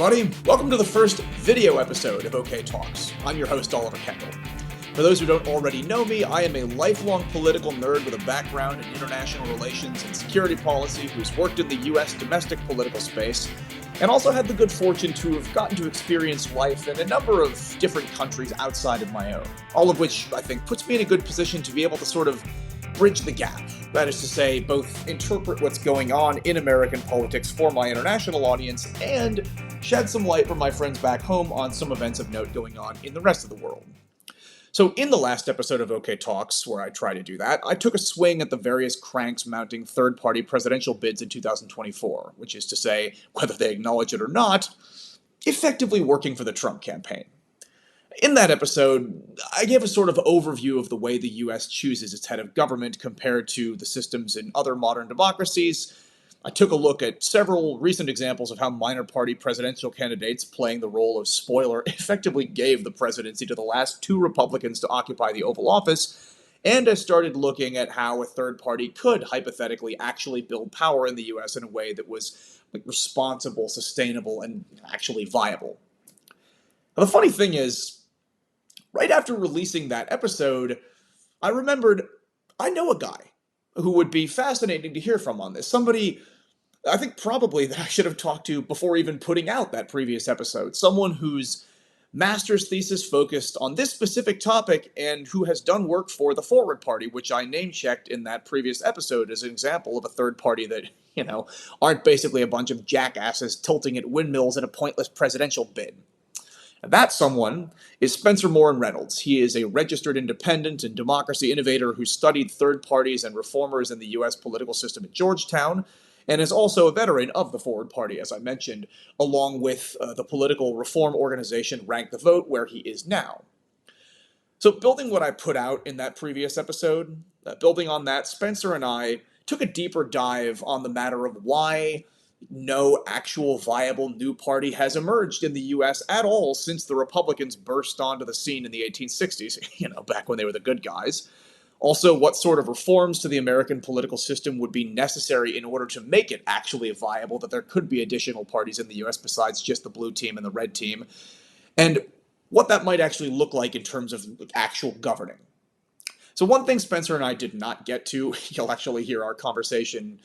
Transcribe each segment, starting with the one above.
everybody. Welcome to the first video episode of OK Talks. I'm your host, Oliver Kendall. For those who don't already know me, I am a lifelong political nerd with a background in international relations and security policy who's worked in the US domestic political space, and also had the good fortune to have gotten to experience life in a number of different countries outside of my own, all of which I think puts me in a good position to be able to sort of bridge the gap. That is to say, both interpret what's going on in American politics for my international audience and shed some light for my friends back home on some events of note going on in the rest of the world. So in the last episode of OK Talks, where I try to do that, I took a swing at the various cranks mounting third-party presidential bids in 2024, which is to say, whether they acknowledge it or not, effectively working for the Trump campaign. In that episode, I gave a sort of overview of the way the US chooses its head of government compared to the systems in other modern democracies. I took a look at several recent examples of how minor party presidential candidates playing the role of spoiler effectively gave the presidency to the last two Republicans to occupy the Oval Office, and I started looking at how a third party could hypothetically actually build power in the US in a way that was responsible, sustainable, and actually viable. Now, the funny thing is, right after releasing that episode, I remembered I know a guy who would be fascinating to hear from on this. Somebody, I think probably that I should have talked to before even putting out that previous episode. Someone whose master's thesis focused on this specific topic and who has done work for the Forward Party, which I name-checked in that previous episode as an example of a third party that, aren't basically a bunch of jackasses tilting at windmills in a pointless presidential bid. That someone is Spencer Morin Reynolds. He is a registered independent and democracy innovator who studied third parties and reformers in the U.S. political system at Georgetown, and is also a veteran of the Forward Party, as I mentioned, along with the political reform organization Rank the Vote, where he is now. So building what I put out in that previous episode, building on that, Spencer and I took a deeper dive on the matter of why no actual viable new party has emerged in the US at all since the Republicans burst onto the scene in the 1860s, back when they were the good guys. Also, what sort of reforms to the American political system would be necessary in order to make it actually viable, that there could be additional parties in the US besides just the blue team and the red team, and what that might actually look like in terms of actual governing. So one thing Spencer and I did not get to, you'll actually hear our conversation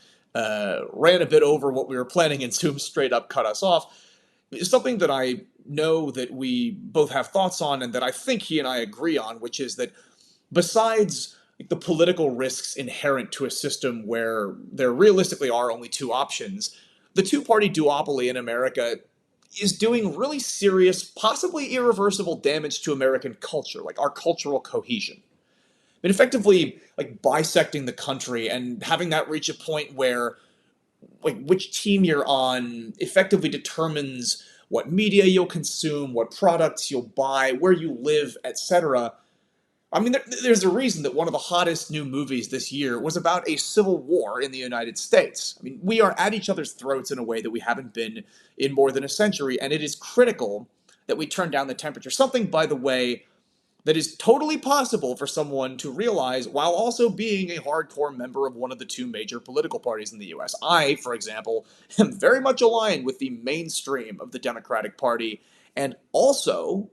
ran a bit over what we were planning and Zoom straight up cut us off, is something that I know that we both have thoughts on and that I think he and I agree on, which is that besides the political risks inherent to a system where there realistically are only two options, the two-party duopoly in America is doing really serious, possibly irreversible damage to American culture, like our cultural cohesion. And effectively, bisecting the country and having that reach a point where, which team you're on effectively determines what media you'll consume, what products you'll buy, where you live, etc. I mean, there's a reason that one of the hottest new movies this year was about a civil war in the United States. I mean, we are at each other's throats in a way that we haven't been in more than a century, and it is critical that we turn down the temperature. Something, by the way, that is totally possible for someone to realize while also being a hardcore member of one of the two major political parties in the US. I, for example, am very much aligned with the mainstream of the Democratic Party and also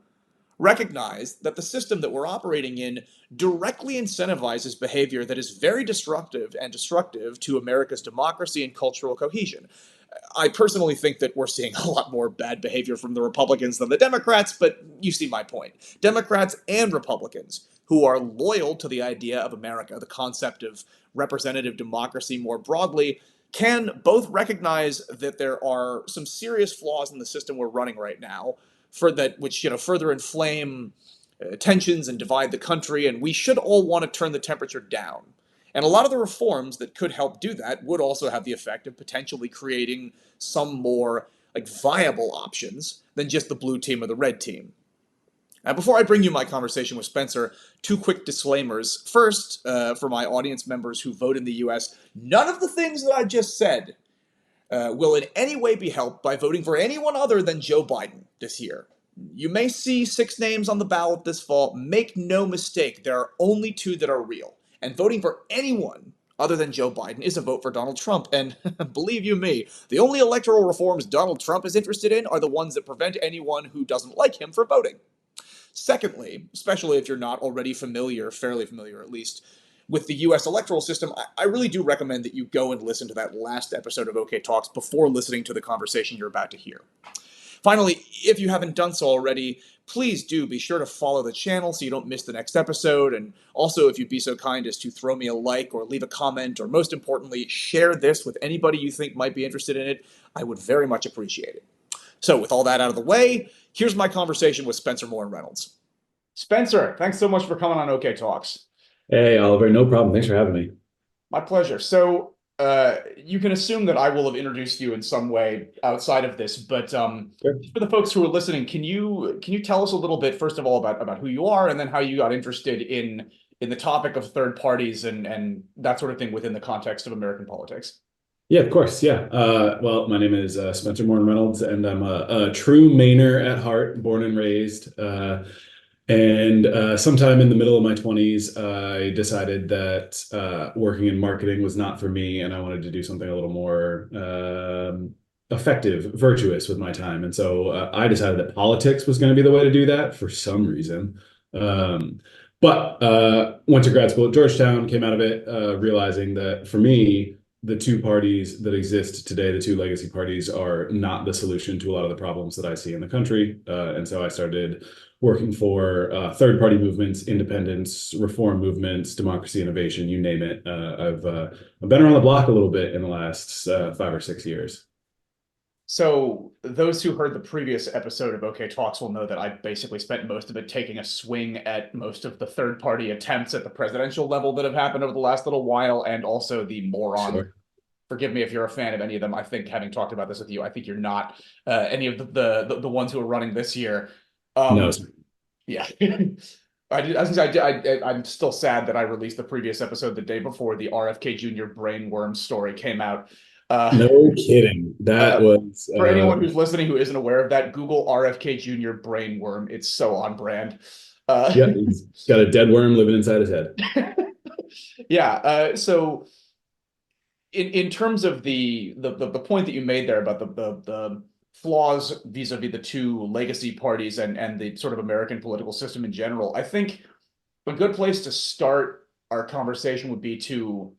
recognize that the system that we're operating in directly incentivizes behavior that is very destructive to America's democracy and cultural cohesion. I personally think that we're seeing a lot more bad behavior from the Republicans than the Democrats, but you see my point. Democrats and Republicans who are loyal to the idea of America, the concept of representative democracy more broadly, can both recognize that there are some serious flaws in the system we're running right now, which further inflame tensions and divide the country, and we should all want to turn the temperature down. And a lot of the reforms that could help do that would also have the effect of potentially creating some more viable options than just the blue team or the red team. Now, before I bring you my conversation with Spencer, two quick disclaimers. First, for my audience members who vote in the US, none of the things that I just said will in any way be helped by voting for anyone other than Joe Biden this year. You may see 6 names on the ballot this fall. Make no mistake, there are only 2 that are real. And voting for anyone other than Joe Biden is a vote for Donald Trump. And believe you me, the only electoral reforms Donald Trump is interested in are the ones that prevent anyone who doesn't like him from voting. Secondly, especially if you're not already familiar, fairly familiar at least, with the US electoral system, I really do recommend that you go and listen to that last episode of OK Talks before listening to the conversation you're about to hear. Finally, if you haven't done so already, please do be sure to follow the channel so you don't miss the next episode. And also, if you'd be so kind as to throw me a like or leave a comment, or most importantly, share this with anybody you think might be interested in it, I would very much appreciate it. So, with all that out of the way, here's my conversation with Spencer Morin Reynolds. Spencer, thanks so much for coming on OK Talks. Hey, Oliver, no problem. Thanks for having me. My pleasure. So, you can assume that I will have introduced you in some way outside of this, but Sure. for the folks who are listening, can you tell us a little bit, first of all, about who you are, and then how you got interested in the topic of third parties and that sort of thing within the context of American politics? Yeah, of course. Yeah. Well, my name is Spencer Morin Reynolds, and I'm a true Mainer at heart, born and raised. And sometime in the middle of my 20s, I decided that working in marketing was not for me, and I wanted to do something a little more effective, virtuous with my time. And so I decided that politics was going to be the way to do that for some reason. Um, but went to grad school at Georgetown, came out of it realizing that for me, the two parties that exist today, the two legacy parties, are not the solution to a lot of the problems that I see in the country. And so I started working for third-party movements, independence, reform movements, democracy, innovation, you name it. I've been around the block a little bit in the last 5 or 6 years. So, those who heard the previous episode of OK Talks will know that I basically spent most of it taking a swing at most of the third party attempts at the presidential level that have happened over the last little while, and also the moron. Sure. Forgive me if you're a fan of any of them. I think, having talked about this with you, I think you're not any of the ones who are running this year. No. Um, yeah. I'm still sad that I released the previous episode the day before the RFK Jr. brainworm story came out. Uh, No kidding. That uh, was for anyone who's listening who isn't aware of that, Google RFK Jr. brainworm. It's so on brand. yeah, he's got a dead worm living inside his head. Yeah. So in terms of the point that you made there about the flaws vis-a-vis the two legacy parties and the sort of American political system in general, I think a good place to start our conversation would be to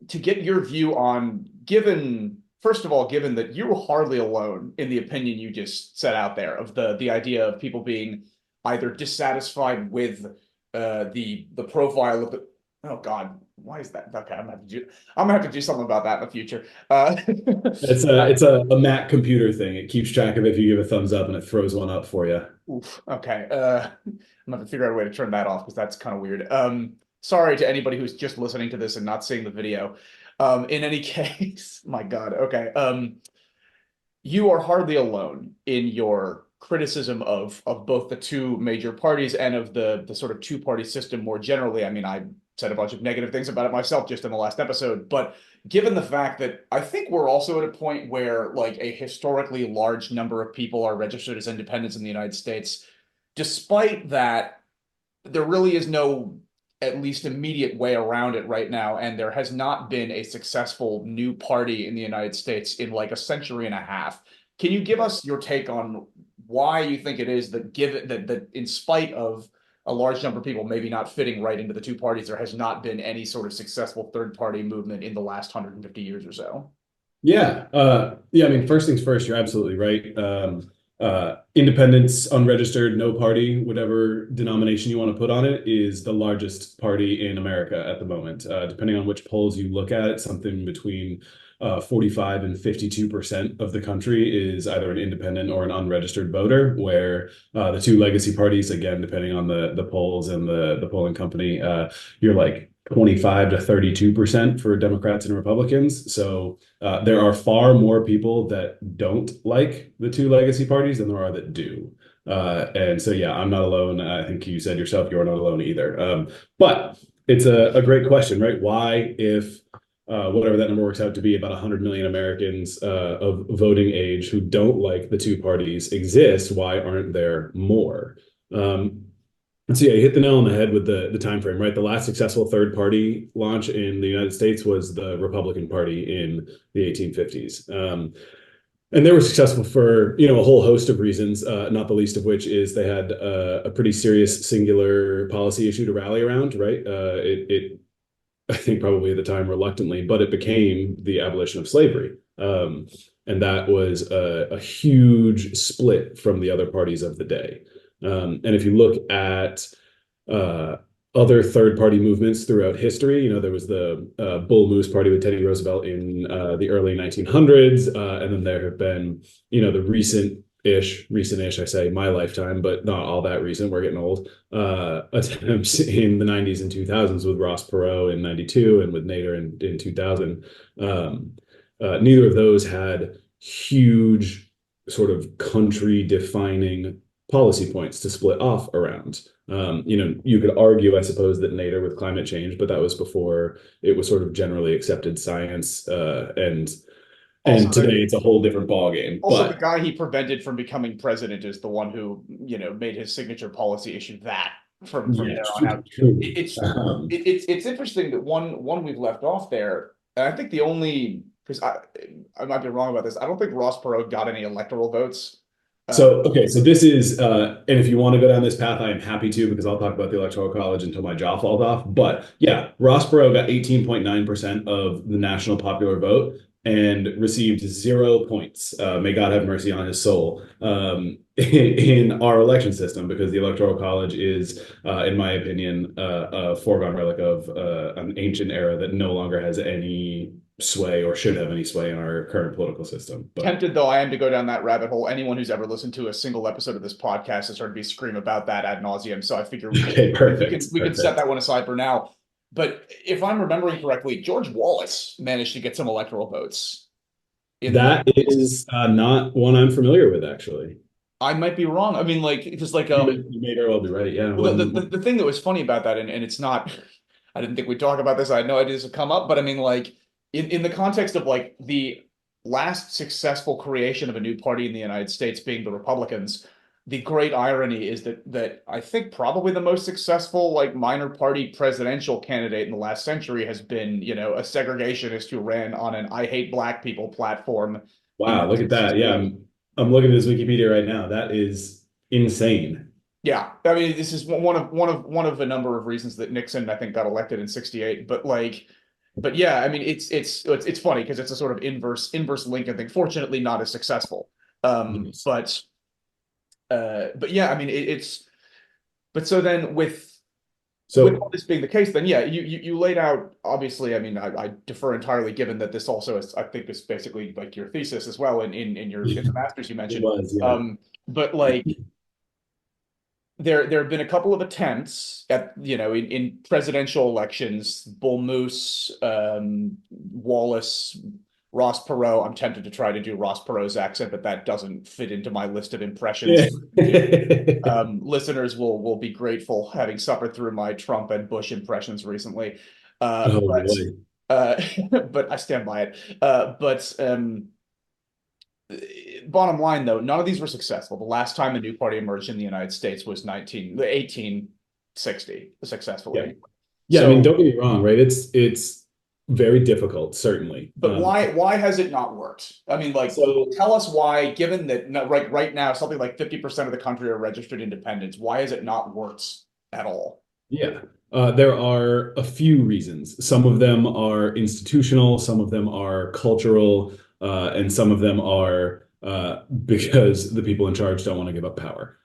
get your view on, given first of all, given that you were hardly alone in the opinion you just set out there of the idea of people being either dissatisfied with the profile of the, oh God, why is that? Okay, I'm gonna have to do something about that in the future. It's a it's a Mac computer thing. It keeps track of if you give a thumbs up and it throws one up for you. Oof, okay. I'm gonna have to figure out a way to turn that off because that's kind of weird. Sorry to anybody who's just listening to this and not seeing the video. In any case, my God. Okay. You are hardly alone in your criticism of both the two major parties and of the sort of two-party system more generally. I mean, I said a bunch of negative things about it myself just in the last episode, but given the fact that I think we're also at a point where like a historically large number of people are registered as independents in the United States, despite that, there really is no at least immediate way around it right now, and there has not been a successful new party in the United States in like a century and a half. Can you give us your take on why you think it is that given that in spite of a large number of people maybe not fitting right into the two parties, there has not been any sort of successful third party movement in the last 150 years or so? Yeah. I mean, first things first, you're absolutely right. Independence, unregistered, no party, whatever denomination you want to put on it, is the largest party in America at the moment. Depending on which polls you look at, something between 45 and 52% of the country is either an independent or an unregistered voter, where the two legacy parties, again, depending on the polls and the polling company, you're like 25 to 32% for Democrats and Republicans. So there are far more people that don't like the two legacy parties than there are that do. And so, yeah, I'm not alone. I think you said yourself, you're not alone either. But it's a great question, right? Why, if whatever that number works out to be, about 100 million Americans of voting age who don't like the two parties exist, why aren't there more? So yeah, you hit the nail on the head with the time frame, right? The last successful third party launch in the United States was the Republican Party in the 1850s. And they were successful for, a whole host of reasons, not the least of which is they had a pretty serious singular policy issue to rally around, right? I think probably at the time reluctantly, but it became the abolition of slavery. And that was a huge split from the other parties of the day. And if you look at uh, other third party movements throughout history. There was the Bull Moose Party with Teddy Roosevelt in the early 1900s. And then there have been, the recent-ish, I say my lifetime, but not all that recent. We're getting old. Attempts in the 90s and 2000s with Ross Perot in 92 and with Nader in 2000. Neither of those had huge sort of country defining policy points to split off around. You could argue, I suppose, that Nader with climate change, but that was before it was sort of generally accepted science, and Also, today it's a whole different ballgame. also the But guy he prevented from becoming president is the one who, made his signature policy issue that from yeah, there on out. true. It, it's interesting that one we've left off there, and I think the only because I might be wrong about this. I don't think Ross Perot got any electoral votes. Um, So, okay, so this is, and if you want to go down this path, I am happy to because I'll talk about the Electoral College until my jaw falls off. But yeah, Ross Perot got 18.9% of the national popular vote and received 0 points. May God have mercy on his soul, in our election system because the Electoral College is, in my opinion, a foregone relic of an ancient era that no longer has any sway or should have any sway in our current political system. But Tempted though I am to go down that rabbit hole. Anyone who's ever listened to a single episode of this podcast has heard me scream about that ad nauseum. So I figure okay, perfect, we can set perfect. that one aside for now. But if I'm remembering correctly, George Wallace managed to get some electoral votes in the That 90s. is not one I'm familiar with, actually. I might be wrong. I mean, like, just like You may very well be right. Yeah. well, the thing that was funny about that, and it's not, I didn't think we'd talk about this. I had no idea this would come up, but I mean, like, in the context of like the last successful creation of a new party in the United States being the Republicans, the great irony is that I think probably the most successful like minor party presidential candidate in the last century has been, a segregationist who ran on an I hate black people platform in Wow, look at that. Yeah, 1968. I'm looking at his Wikipedia right now. That is insane. Yeah, I mean, this is one of a number of reasons that Nixon, I think, got elected in '68. But yeah, I mean, it's funny because it's a sort of inverse Lincoln thing. Fortunately, not as successful. Um, Yes. but but yeah, I mean, but so then with all So, this being the case, then yeah, you laid out obviously. I mean, I defer entirely, given that this also is, I think, is basically like your thesis as well in the masters you it mentioned. was, yeah. But like there have been a couple of attempts at in presidential elections, Bull Moose, Wallace, Ross Perot. I'm tempted to try to do Ross Perot's accent, but that doesn't fit into my list of impressions. Yeah. Listeners will be grateful, having suffered through my Trump and Bush impressions recently. Oh But boy. but I stand by it. But bottom line, though, none of these were successful. The last time a new party emerged in the United States was 1860 Yeah. successfully. Yeah, I mean, So, don't get me wrong, right? It's very difficult, certainly. but why has it not worked? I mean, like, So tell us why, given that right now something like 50% of the country are registered independents. Why has it not worked at all? yeah, there are a few reasons. Some of them are institutional, some of them are cultural, and some of them are because the people in charge don't want to give up power.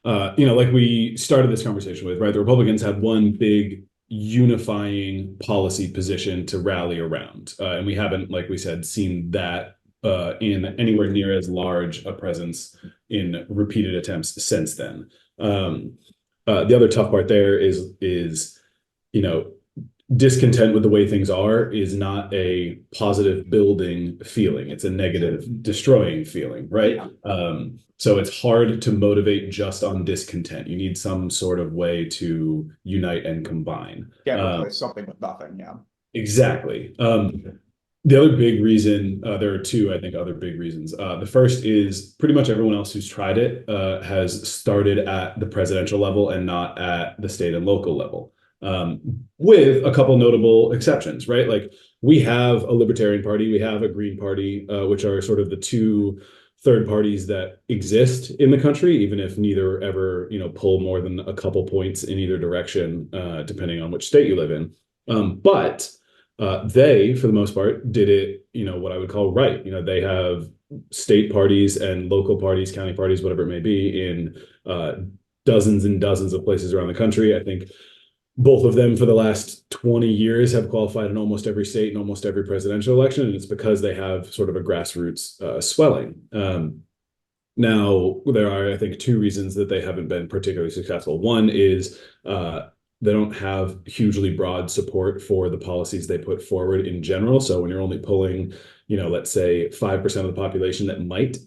Like we started this conversation with, right? The Republicans had one big unifying policy position to rally around. And we haven't, like we said, seen that in anywhere near as large a presence in repeated attempts since then. The other tough part there is, you know, discontent with the way things are is not a positive building feeling. It's a negative destroying feeling, right? Yeah, So it's hard to motivate just on discontent. You need some sort of way to unite and combine. can't replace something with nothing. Yeah. Exactly. The other big reason, there are two, I think, other big reasons. The first is pretty much everyone else who's tried it has started at the presidential level and not at the state and local level, with a couple notable exceptions, right? Like we have a Libertarian Party, we have a Green Party, which are sort of the two third parties that exist in the country, even if neither ever, pull more than a couple points in either direction, depending on which state you live in. But they, for the most part, did it, what I would call right. They have state parties and local parties, county parties, whatever it may be, in dozens and dozens of places around the country. I think both of them for the last 20 years have qualified in almost every state and almost every presidential election. And it's because they have sort of a grassroots swelling. Now, there are, I think, two reasons that they haven't been particularly successful. One is they don't have hugely broad support for the policies they put forward in general. So when you're only pulling, let's say 5% of the population that might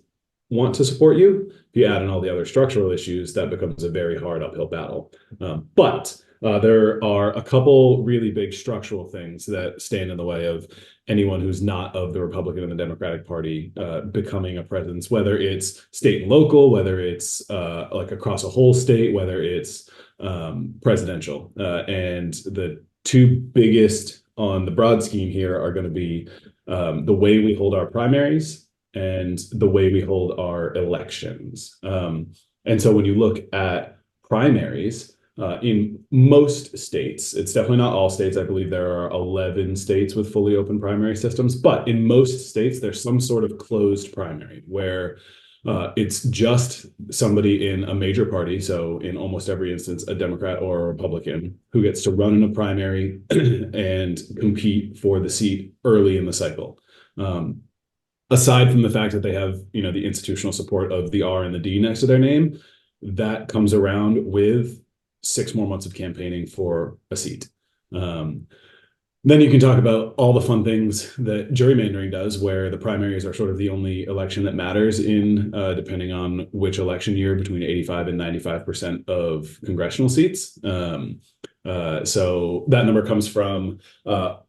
want to support you, if you add in all the other structural issues, that becomes a very hard uphill battle. But there are a couple really big structural things that stand in the way of anyone who's not of the Republican and the Democratic Party becoming a presence, whether it's state and local, whether it's like across a whole state, whether it's presidential. And the two biggest on the broad scheme here are going to be the way we hold our primaries and the way we hold our elections. And so when you look at primaries, in most states, it's definitely not all states. I believe there are 11 states with fully open primary systems, but in most states, there's some sort of closed primary where it's just somebody in a major party, so in almost every instance, a Democrat or a Republican, who gets to run in a primary and compete for the seat early in the cycle. Aside from the fact that they have, the institutional support of the R and the D next to their name, that comes around with 6 more months of campaigning for a seat. Then you can talk about all the fun things that gerrymandering does, where the primaries are sort of the only election that matters in, depending on which election year, between 85 and 95% of congressional seats. So that number comes from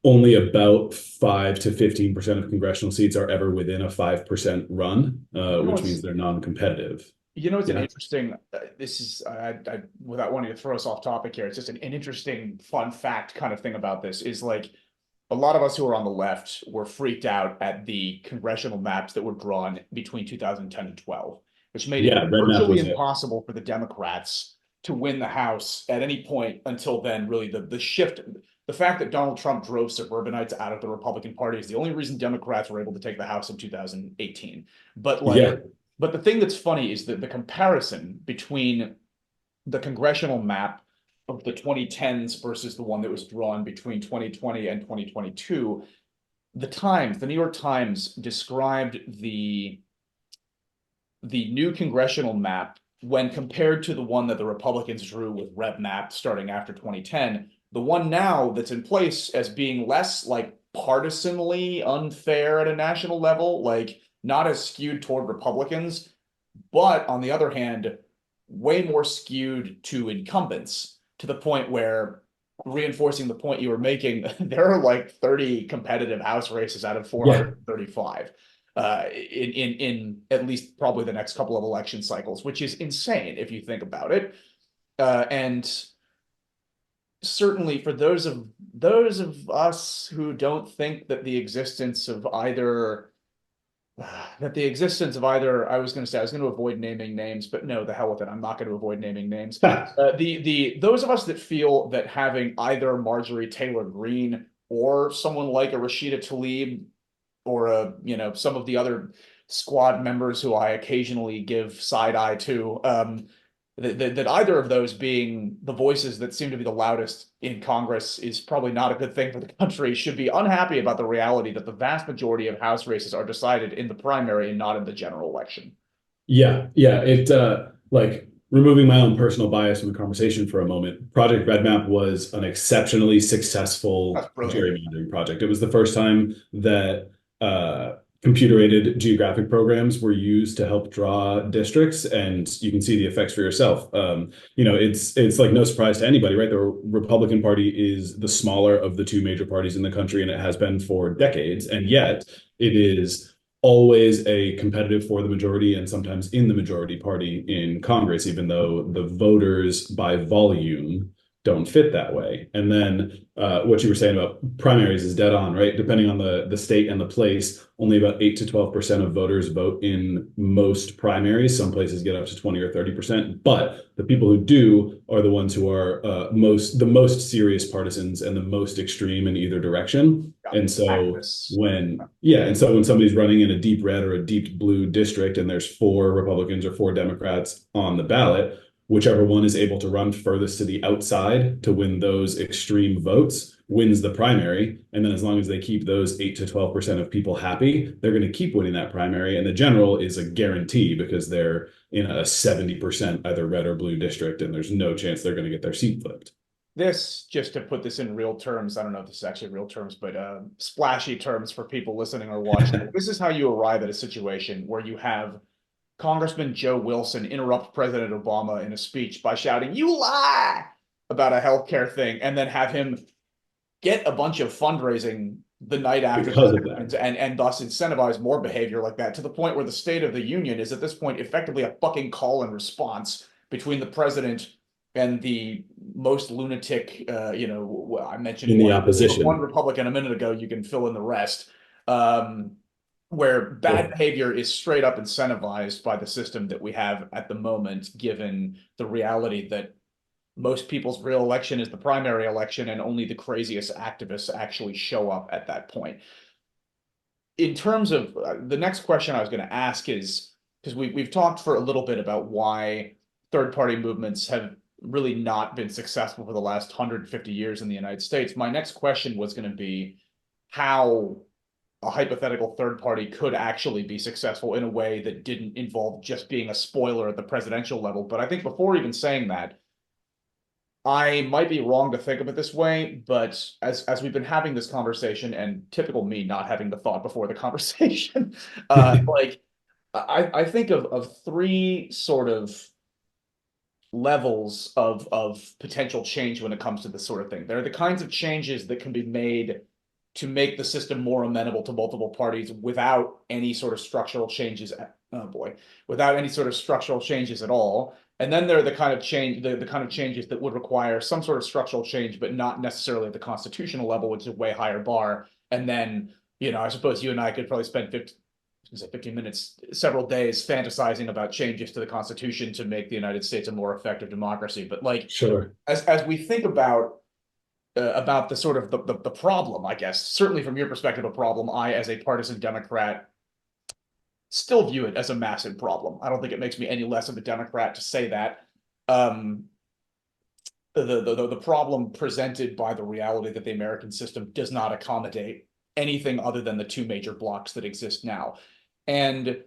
only about 5 to 15% of congressional seats are ever within a 5% run, which means they're non-competitive. It's an Yeah. interesting, this is, without wanting to throw us off topic here, it's just an interesting fun fact kind of thing about this is like a lot of us who are on the left were freaked out at the congressional maps that were drawn between 2010 and 12, which made it Yeah, red map virtually was it. impossible for the Democrats to win the House at any point until then. Really, the shift, the fact that Donald Trump drove suburbanites out of the Republican Party is the only reason Democrats were able to take the House in 2018. But like, Yeah. but the thing that's funny is that the comparison between the congressional map of the 2010s versus the one that was drawn between 2020 and 2022, the New York Times described the new congressional map when compared to the one that the Republicans drew with Rep Map starting after 2010, the one now that's in place as being less like partisanly unfair at a national level, like not as skewed toward Republicans, but on the other hand, way more skewed to incumbents, to the point where, reinforcing the point you were making, there are like 30 competitive House races out of Yeah. 435 in at least probably the next couple of election cycles, which is insane if you think about it. And certainly for those of us who don't think that the existence of either I was going to avoid naming names, but no, the hell with it. I'm not going to avoid naming names. The those of us that feel that having either Marjorie Taylor Greene or someone like a Rashida Tlaib or some of the other squad members who I occasionally give side eye to, that either of those being the voices that seem to be the loudest in Congress is probably not a good thing for the country, should be unhappy about the reality that the vast majority of House races are decided in the primary and not in the general election. Yeah, yeah. It like removing my own personal bias from the conversation for a moment. Project Red Map was an exceptionally successful That's brilliant. gerrymandering project. It was the first time that computer-aided geographic programs were used to help draw districts, and you can see the effects for yourself. It's like no surprise to anybody, right? The Republican Party is the smaller of the two major parties in the country, and it has been for decades, and yet it is always a competitive for the majority and sometimes in the majority party in Congress, even though the voters by volume don't fit that way. And then what you were saying about primaries is dead on, right? Depending on the state and the place, only about 8 to 12% of voters vote in most primaries. Some places get up to 20 or 30%, but the people who do are the ones who are the most serious partisans and the most extreme in either direction. And so Activists. when somebody's running in a deep red or a deep blue district and there's 4 Republicans or 4 Democrats on the ballot, whichever one is able to run furthest to the outside to win those extreme votes wins the primary. And then as long as they keep those 8 to 12% of people happy, they're going to keep winning that primary. And the general is a guarantee because they're in a 70% either red or blue district, and there's no chance they're going to get their seat flipped. This, just to put this in real terms, I don't know if this is actually real terms, but splashy terms for people listening or watching. This is how you arrive at a situation where you have Congressman Joe Wilson interrupt President Obama in a speech by shouting, "You lie!" about a healthcare thing, and then have him get a bunch of fundraising the night after Because of that. and thus incentivize more behavior like that, to the point where the State of the Union is at this point effectively a fucking call and response between the president and the most lunatic, I mentioned In the opposition. one Republican a minute ago, you can fill in the rest. Where bad behavior is straight up incentivized by the system that we have at the moment, given the reality that most people's real election is the primary election and only the craziest activists actually show up at that point. In terms of the next question I was going to ask is, because we've talked for a little bit about why third-party movements have really not been successful for the last 150 years in the United States. My next question was going to be how a hypothetical third party could actually be successful in a way that didn't involve just being a spoiler at the presidential level. But I think before even saying that, I might be wrong to think of it this way, but as we've been having this conversation, and typical me not having the thought before the conversation, like I think of 3 sort of levels of potential change when it comes to this sort of thing. There are the kinds of changes that can be made to make the system more amenable to multiple parties without any sort of structural changes. Without any sort of structural changes at all. And then there are the kind of changes that would require some sort of structural change, but not necessarily at the constitutional level, which is a way higher bar. And then, I suppose you and I could probably spend 15 minutes, several days fantasizing about changes to the Constitution to make the United States a more effective democracy. But Sure. As we think about the sort of the problem, I guess, certainly from your perspective, a problem, I, as a partisan Democrat, still view it as a massive problem. I don't think it makes me any less of a Democrat to say that. The problem presented by the reality that the American system does not accommodate anything other than the 2 major blocks that exist now. And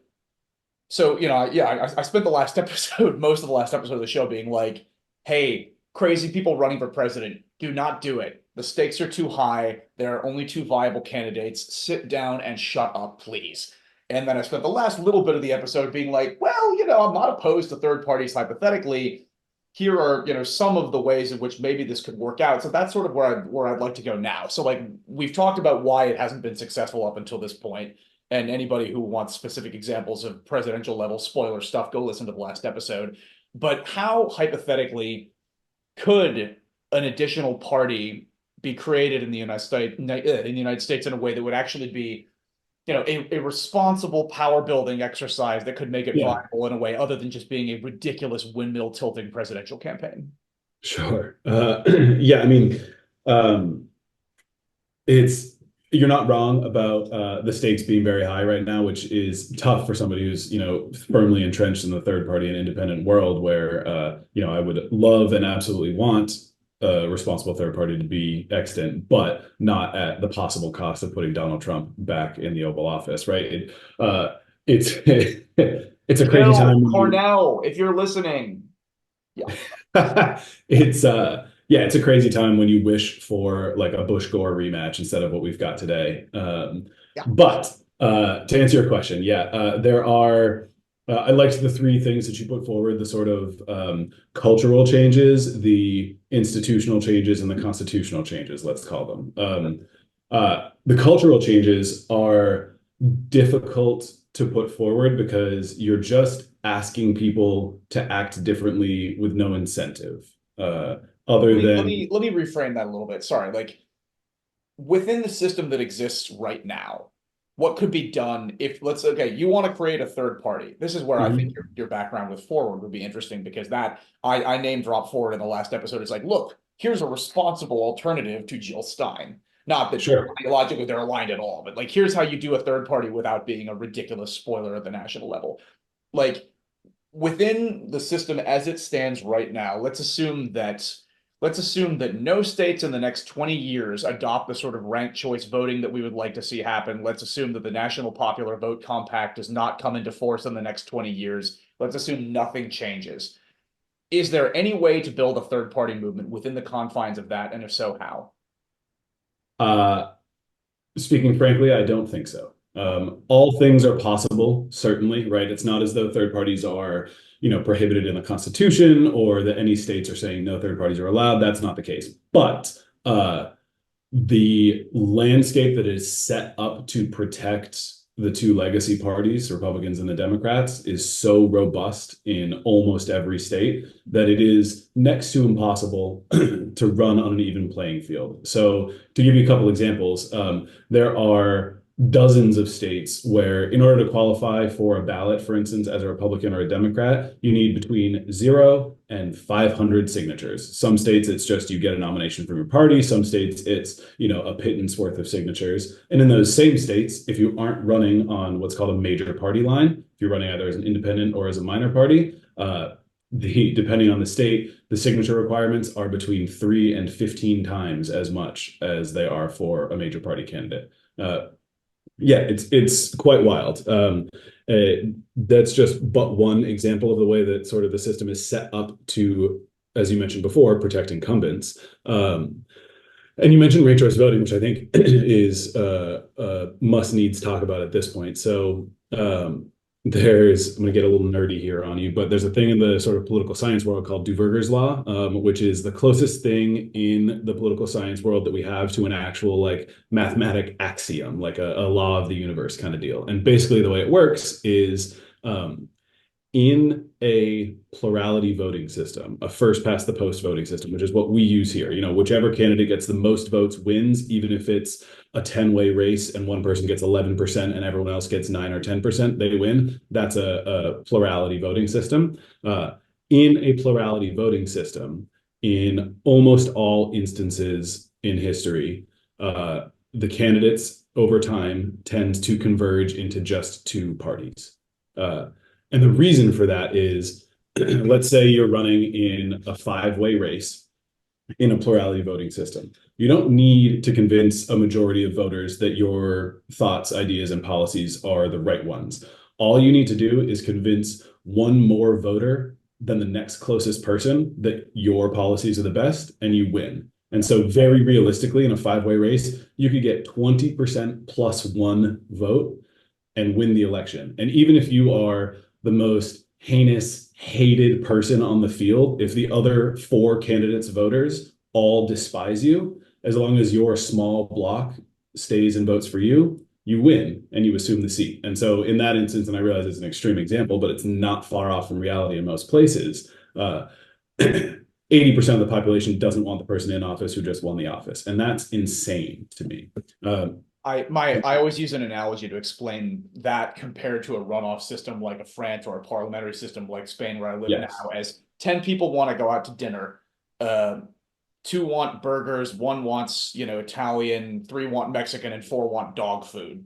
so, I spent the last episode, most of the last episode of the show being like, hey, crazy people running for president, do not do it. The stakes are too high. There are only 2 viable candidates. Sit down and shut up, please. And then I spent the last little bit of the episode being like, well, I'm not opposed to third parties hypothetically. Here are, some of the ways in which maybe this could work out. So that's sort of where I'd like to go now. So we've talked about why it hasn't been successful up until this point. And anybody who wants specific examples of presidential level spoiler stuff, go listen to the last episode. But how hypothetically could an additional party be created in the United States in a way that would actually be, a responsible power building exercise that could make it viable in a way other than just being a ridiculous windmill tilting presidential campaign? Sure. Yeah, I mean, you're not wrong about the stakes being very high right now, which is tough for somebody who's, firmly entrenched in the third party and independent world where, I would love and absolutely want a responsible third party to be extant, but not at the possible cost of putting Donald Trump back in the Oval Office, right? It's it's a crazy time. Cornell, if you're listening. Yeah. It's a crazy time when you wish for like a Bush Gore rematch instead of what we've got today. But To answer your question, yeah, there are. I liked the three things that you put forward: the sort of cultural changes, the institutional changes, and the constitutional changes. Let's call them. The cultural changes are difficult to put forward because you're just asking people to act differently with no incentive, other than. Let me reframe that a little bit. Sorry, like within the system that exists right now, what could be done if let's okay, you want to create a third party. This is where I think Mhm. your background with Forward would be interesting because that I name drop Forward in the last episode. It's like, look, here's a responsible alternative to Jill Stein. Not that Sure. ideologically they're aligned at all, but like here's how you do a third party without being a ridiculous spoiler at the national level. Like within the system as it stands right now, let's assume that no states in the next 20 years adopt the sort of ranked choice voting that we would like to see happen. Let's assume that the National Popular Vote Compact does not come into force in the next 20 years. Let's assume nothing changes. Is there any way to build a third party movement within the confines of that? And if so, how? Uh, Speaking frankly, I don't think so. All things are possible, certainly, right? It's not as though third parties are, prohibited in the Constitution or that any states are saying no third parties are allowed. That's not the case. But the landscape that is set up to protect the two legacy parties, Republicans and the Democrats, is so robust in almost every state that it is next to impossible to run on an even playing field. So, to give you a couple examples, there are dozens of states where, in order to qualify for a ballot, for instance, as a Republican or a Democrat, you need between 0 and 500 signatures. Some states, it's just you get a nomination from your party. Some states, it's, a pittance worth of signatures. And in those same states, if you aren't running on what's called a major party line, if you're running either as an independent or as a minor party, depending on the state, the signature requirements are between 3 and 15 times as much as they are for a major party candidate. Yeah, it's quite wild. That's just but one example of the way that sort of the system is set up to, as you mentioned before, protect incumbents. And you mentioned ranked choice voting, which I think is must needs talk about at this point. So I'm going to get a little nerdy here on you, but there's a thing in the sort of political science world called Duverger's law, which is the closest thing in the political science world that we have to an actual like mathematic axiom, like a law of the universe kind of deal. And basically the way it works is in a plurality voting system, a first past the post voting system, which is what we use here. Whichever candidate gets the most votes wins, even if it's a 10-way race and one person gets 11% and everyone else gets 9 or 10%, they win. That's a plurality voting system. In a plurality voting system, in almost all instances in history, the candidates over time tend to converge into just two parties. And the reason for that is, let's say you're running in a 5-way race in a plurality voting system. You don't need to convince a majority of voters that your thoughts, ideas, and policies are the right ones. All you need to do is convince one more voter than the next closest person that your policies are the best, and you win. And so, very realistically, in a 5-way race, you could get 20% plus one vote and win the election. And even if you are the most heinous, hated person on the field, if the other 4 candidates' voters all despise you, as long as your small block stays and votes for you, you win and you assume the seat. And so in that instance, and I realize it's an extreme example, but it's not far off from reality in most places, 80% of the population doesn't want the person in office who just won the office. And that's insane to me. I always use an analogy to explain that compared to a runoff system like a France or a parliamentary system like Spain, where I live Yes. now, as 10 people want to go out to dinner. 2 want burgers, 1 wants, Italian, 3 want Mexican, and 4 want dog food.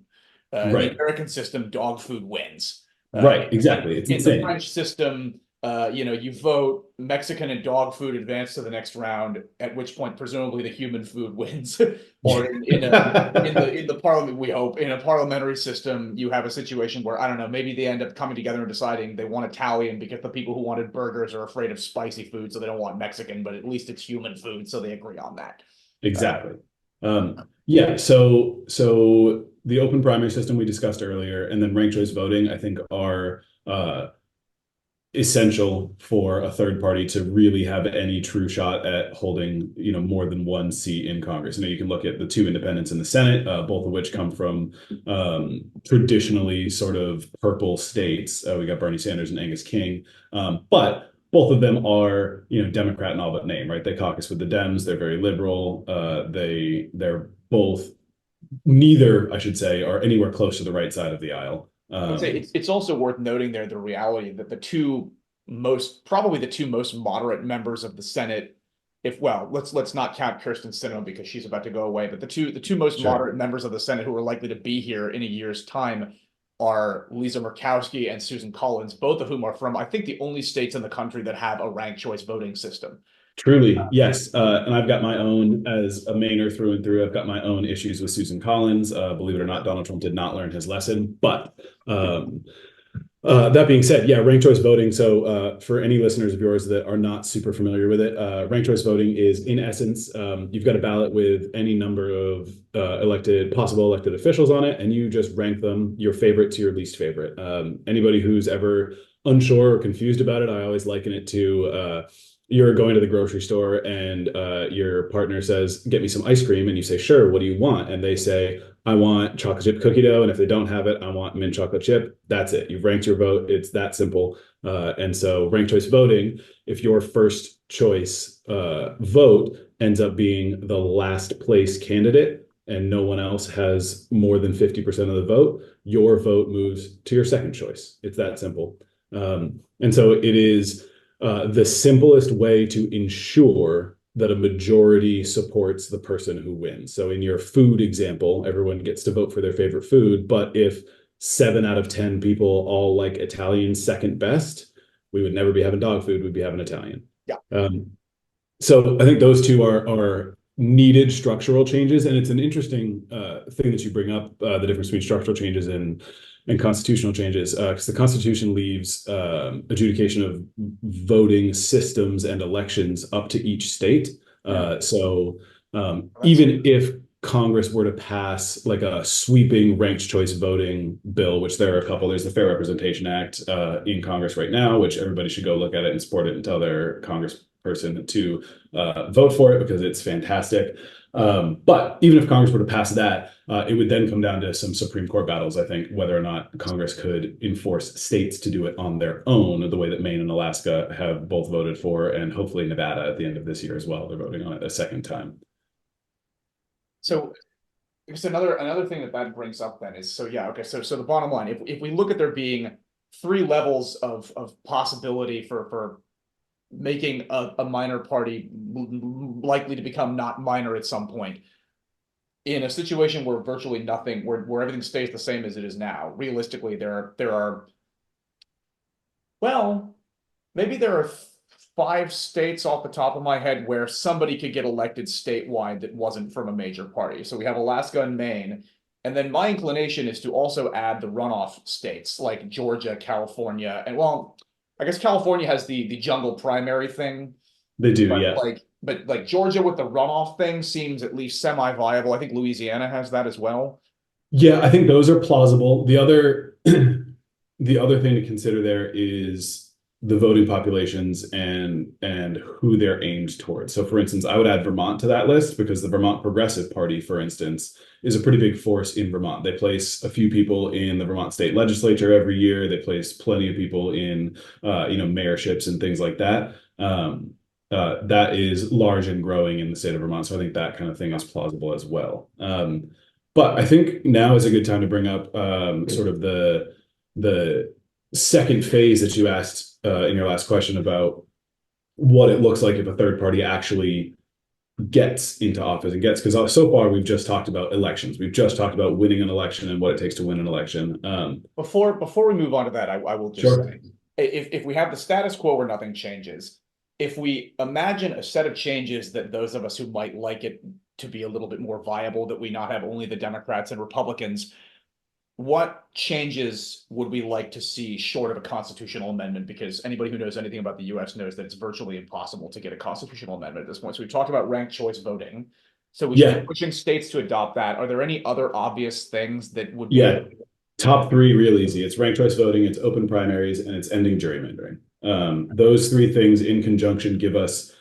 In the Right. American system, dog food wins. Right. Exactly. It's In the insane. French system, you vote Mexican and dog food advance to the next round, at which point presumably the human food wins. Or in the parliament, we hope in a parliamentary system, you have a situation where I don't know, maybe they end up coming together and deciding they want Italian because the people who wanted burgers are afraid of spicy food, so they don't want Mexican, but at least it's human food, so they agree on that. Exactly. Yeah. So the open primary system we discussed earlier, and then ranked choice voting, I think are essential for a third party to really have any true shot at holding, more than one seat in Congress. You can look at the two independents in the Senate, both of which come from traditionally sort of purple states. We got Bernie Sanders and Angus King, but both of them are, Democrat in all but name, right? They caucus with the Dems. They're very liberal. They're both, neither, I should say, are anywhere close to the right side of the aisle. I would say it's also worth noting there the reality that probably the two most moderate members of the Senate, let's not count Kirsten Sinema because she's about to go away, but the two most Sure. moderate members of the Senate who are likely to be here in a year's time are Lisa Murkowski and Susan Collins, both of whom are from, I think, the only states in the country that have a ranked choice voting system. Truly, yes. And I've got my own, as a Mainer through and through, I've got my own issues with Susan Collins. Believe it or not, Donald Trump did not learn his lesson. But that being said, yeah, ranked choice voting. So for any listeners of yours that are not super familiar with it, ranked choice voting is, in essence, you've got a ballot with any number of possible elected officials on it, and you just rank them, your favorite to your least favorite. Anybody who's ever unsure or confused about it, I always liken it to you're going to the grocery store and your partner says, get me some ice cream. And you say, sure, what do you want? And they say, I want chocolate chip cookie dough. And if they don't have it, I want mint chocolate chip. That's it. You've ranked your vote. It's that simple. And so ranked choice voting, if your first choice vote ends up being the last place candidate and no one else has more than 50% of the vote, your vote moves to your second choice. It's that simple. And so it is the simplest way to ensure that a majority supports the person who wins. So in your food example, everyone gets to vote for their favorite food, but if 7 out of 10 people all like Italian second best, we would never be having dog food, we'd be having Italian. Yeah. So I think those two are needed structural changes, and it's an interesting thing that you bring up, the difference between structural changes and constitutional changes, because the Constitution leaves adjudication of voting systems and elections up to each state. So even if Congress were to pass like a sweeping ranked choice voting bill, which there are a couple, there's the Fair Representation Act in Congress right now, which everybody should go look at it and support it and tell their congressperson to vote for it because it's fantastic. But even if Congress were to pass that, it would then come down to some Supreme Court battles, I think, whether or not Congress could enforce states to do it on their own, the way that Maine and Alaska have both voted for, and hopefully Nevada at the end of this year as well. They're voting on it a second time. So because another thing that brings up then is, so the bottom line, if we look at there being 3 levels of possibility for making a minor party likely to become not minor at some point, in a situation where virtually nothing, where everything stays the same as it is now, realistically, there are maybe there are 5 states off the top of my head where somebody could get elected statewide that wasn't from a major party. So we have Alaska and Maine. And then my inclination is to also add the runoff states like Georgia, California, and I guess California has the jungle primary thing. They do, but yeah. But Georgia with the runoff thing seems at least semi-viable. I think Louisiana has that as well. Yeah, I think those are plausible. The other the other thing to consider there is the voting populations and who they're aimed towards. So for instance, I would add Vermont to that list because the Vermont Progressive Party, for instance, is a pretty big force in Vermont. They place a few people in the Vermont state legislature every year. They place plenty of people in mayorships and things like that. That is large and growing in the state of Vermont. So I think that kind of thing is plausible as well. But I think now is a good time to bring up sort of the second phase that you asked in your last question about what it looks like if a third party actually gets into office and gets, because so far we've just talked about elections. We've just talked about winning an election and what it takes to win an election. Before we move on to that, I will just say, if we have the status quo where nothing changes, if we imagine a set of changes that those of us who might like it to be a little bit more viable, that we not have only the Democrats and Republicans, what changes would we like to see short of a constitutional amendment? Because anybody who knows anything about the US knows that it's virtually impossible to get a constitutional amendment at this point. So we've talked about ranked choice voting. So we should be Yeah, pushing states to adopt that. Are there any other obvious things that would be? yeah. Top three, real easy. It's ranked choice voting, it's open primaries, and it's ending gerrymandering. Those three things in conjunction give us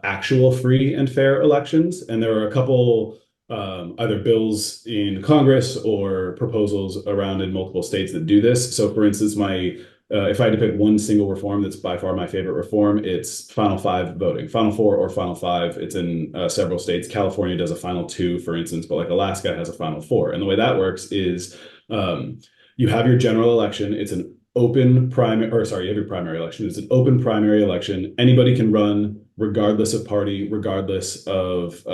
actual free and fair elections. And there are a couple either bills in Congress or proposals around in multiple states that do this. So, for instance, my if I had to pick one single reform that's by far my favorite reform, it's Final Five voting, Final Four or Final Five. It's in several states. California does a Final Two, for instance, but like Alaska has a Final Four. And the way that works is you have your general election. It's an open primary, or sorry, you have your primary election. It's an open primary election. Anybody can run regardless of party, regardless of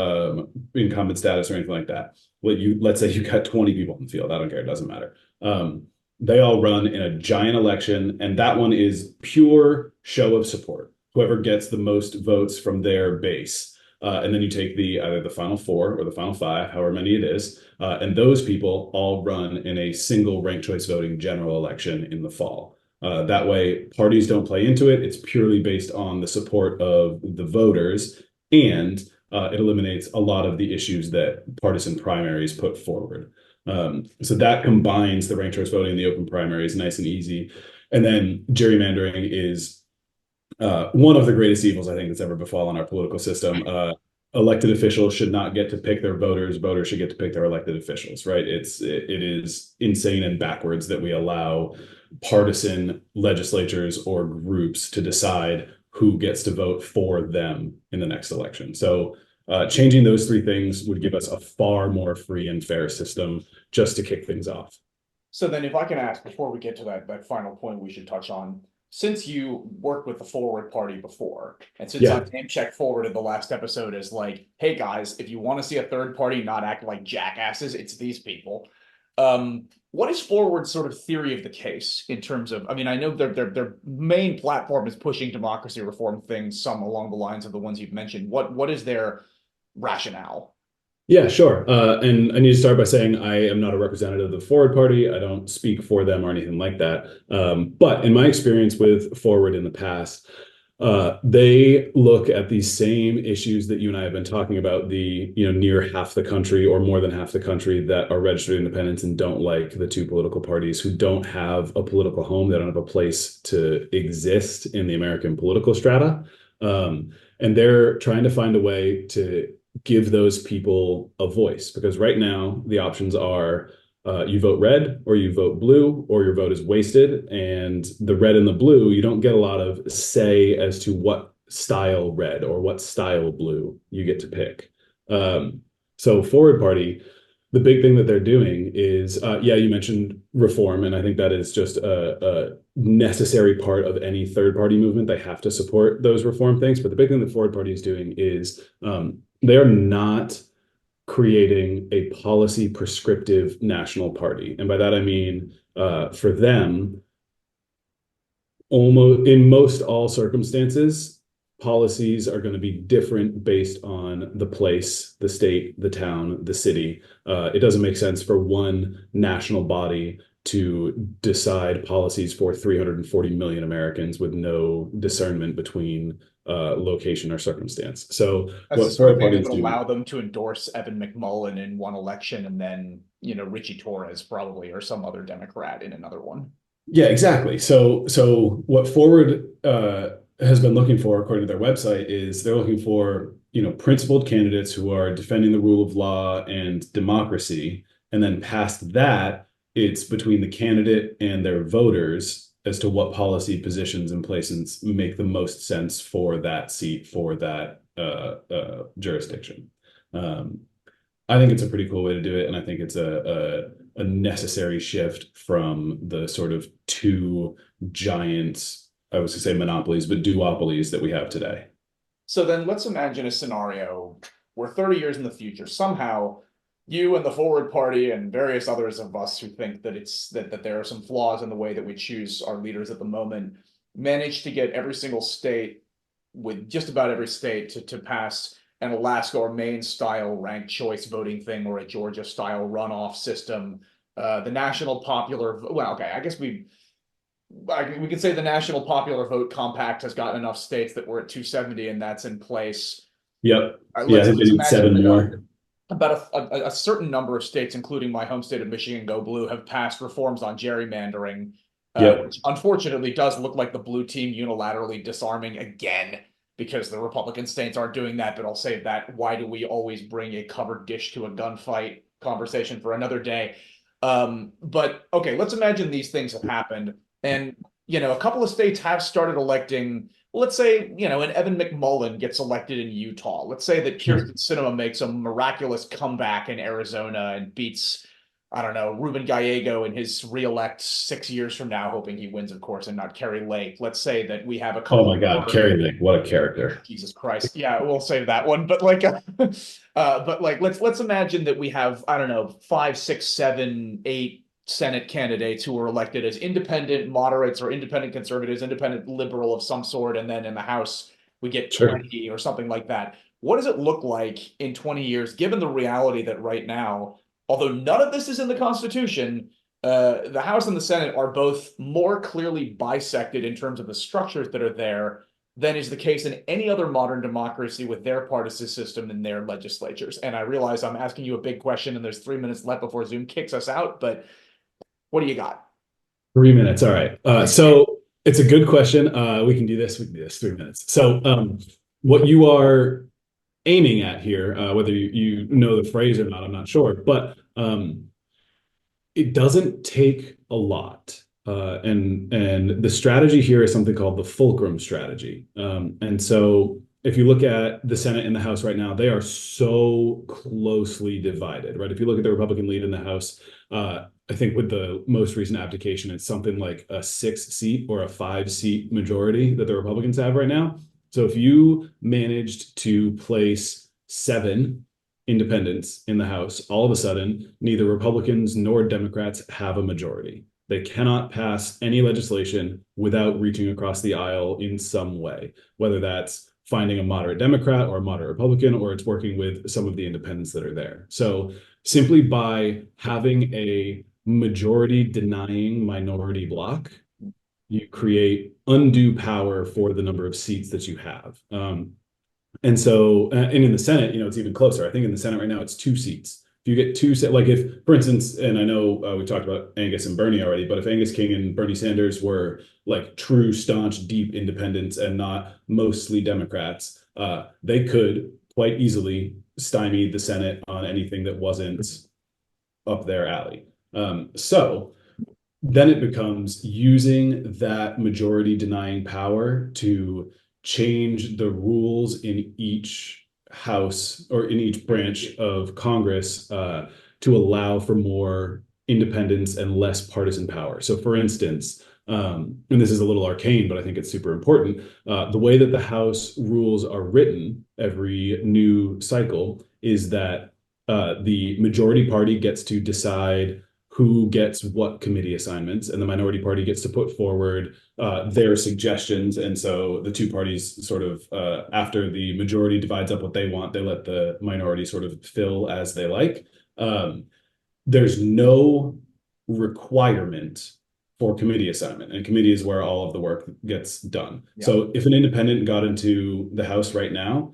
incumbent status or anything like that. Let's say you got 20 people in the field. I don't care. It doesn't matter. They all run in a giant election, and that one is pure show of support. Whoever gets the most votes from their base. And then you take either the final four or the final five, however many it is, and those people all run in a single ranked choice voting general election in the fall. That way, parties don't play into it. It's purely based on the support of the voters, and it eliminates a lot of the issues that partisan primaries put forward. So that combines the ranked choice voting and the open primaries, nice and easy. And then gerrymandering is one of the greatest evils I think that's ever befallen our political system. Elected officials should not get to pick their voters. Voters should get to pick their elected officials, right? It is insane and backwards that we allow partisan legislatures or groups to decide who gets to vote for them in the next election. So changing those three things would give us a far more free and fair system just to kick things off. So then if I can ask before we get to that final point we should touch on, since you worked with the Forward Party before, and since I name checked Forward in the last episode as like, hey guys, if you want to see a third party not act like jackasses, it's these people. What is Forward's sort of theory of the case in terms of, I mean, I know their main platform is pushing democracy reform things, some along the lines of the ones you've mentioned. What is their rationale? Yeah, sure. And I need to start by saying I am not a representative of the Forward Party. I don't speak for them or anything like that. But in my experience with Forward in the past, they look at these same issues that you and I have been talking about, near half the country or more than half the country that are registered independents and don't like the two political parties, who don't have a political home, they don't have a place to exist in the American political strata. And they're trying to find a way to give those people a voice, because right now the options are you vote red or you vote blue, or your vote is wasted. And the red and the blue, you don't get a lot of say as to what style red or what style blue you get to pick. So Forward Party, the big thing that they're doing is, you mentioned reform, and I think that is just a necessary part of any third party movement. They have to support those reform things. But the big thing that Forward Party is doing is they are not creating a policy prescriptive national party. And by that, I mean, for them, almost in most all circumstances, policies are going to be different based on the place, the state, the town, the city. It doesn't make sense for one national body to decide policies for 340 million Americans with no discernment between location or circumstance. So That's the what sort of third thing that parties would do. allow them to endorse Evan McMullin in one election and then, Richie Torres probably, or some other Democrat in another one. Yeah, exactly. So what Forward has been looking for, according to their website, is they're looking for, principled candidates who are defending the rule of law and democracy. And then past that, it's between the candidate and their voters as to what policy positions and places make the most sense for that seat, for that jurisdiction. I think it's a pretty cool way to do it, and I think it's a necessary shift from the sort of two giant, I was going to say monopolies, but duopolies that we have today. So then let's imagine a scenario where 30 years in the future, somehow you and the Forward Party and various others of us who think that that there are some flaws in the way that we choose our leaders at the moment, manage to get every single state, with just about every state, to pass an Alaska or Maine style ranked choice voting thing, or a Georgia style runoff system. The national popular, well, okay, I guess we can say the national popular vote compact has gotten enough states that we're at 270 and that's in place. Yep. Yeah, I Let's think they need imagine seven that more. about a certain number of states, including my home state of Michigan, go blue, have passed reforms on gerrymandering, Yep. which unfortunately does look like the blue team unilaterally disarming again because the Republican states aren't doing that. But I'll save that. Why do we always bring a covered dish to a gunfight conversation for another day? But okay, let's imagine these things have happened, and a couple of states have started electing. Let's say, an Evan McMullen gets elected in Utah. Let's say that Kirsten Sinema makes a miraculous comeback in Arizona and beats, I don't know, Ruben Gallego in his reelect 6 years from now, hoping he wins, of course, and not Kerry Lake. Let's say that we have a Oh couple my of God, more. Carrie Lake, what a character. Jesus Christ. Yeah, we'll save that one. But let's imagine that we have, I don't know, 5, 6, 7, 8 Senate candidates who were elected as independent moderates or independent conservatives, independent liberal of some sort, and then in the House we get Sure. 20 or something like that. What does it look like in 20 years, given the reality that right now, although none of this is in the Constitution, the House and the Senate are both more clearly bisected in terms of the structures that are there than is the case in any other modern democracy with their partisan system and their legislatures. And I realize I'm asking you a big question and there's 3 minutes left before Zoom kicks us out, but what do you got? 3 minutes. All right. So it's a good question. We can do this. We can do this. 3 minutes. So what you are aiming at here, whether you know the phrase or not, I'm not sure, but it doesn't take a lot. And the strategy here is something called the fulcrum strategy. And so if you look at the Senate and the House right now, they are so closely divided, right? If you look at the Republican lead in the House, I think with the most recent abdication, it's something like a 6-seat or a 5-seat majority that the Republicans have right now. So if you managed to place 7 independents in the House, all of a sudden, neither Republicans nor Democrats have a majority. They cannot pass any legislation without reaching across the aisle in some way, whether that's finding a moderate Democrat or a moderate Republican, or it's working with some of the independents that are there. So simply by having a majority denying minority bloc, you create undue power for the number of seats that you have. And in the Senate, it's even closer. I think in the Senate right now, it's 2 seats. If you get like if, for instance, and I know we talked about Angus and Bernie already, but if Angus King and Bernie Sanders were like true, staunch, deep independents and not mostly Democrats, they could quite easily stymie the Senate on anything that wasn't up their alley. So then it becomes using that majority denying power to change the rules in each house or in each branch of Congress to allow for more independence and less partisan power. So, for instance, and this is a little arcane, but I think it's super important. The way that the House rules are written every new cycle is that the majority party gets to decide who gets what committee assignments, and the minority party gets to put forward their suggestions. And so the two parties sort of, after the majority divides up what they want, they let the minority sort of fill as they like. There's no requirement for committee assignment, and committee is where all of the work gets done. Yeah. So if an independent got into the House right now,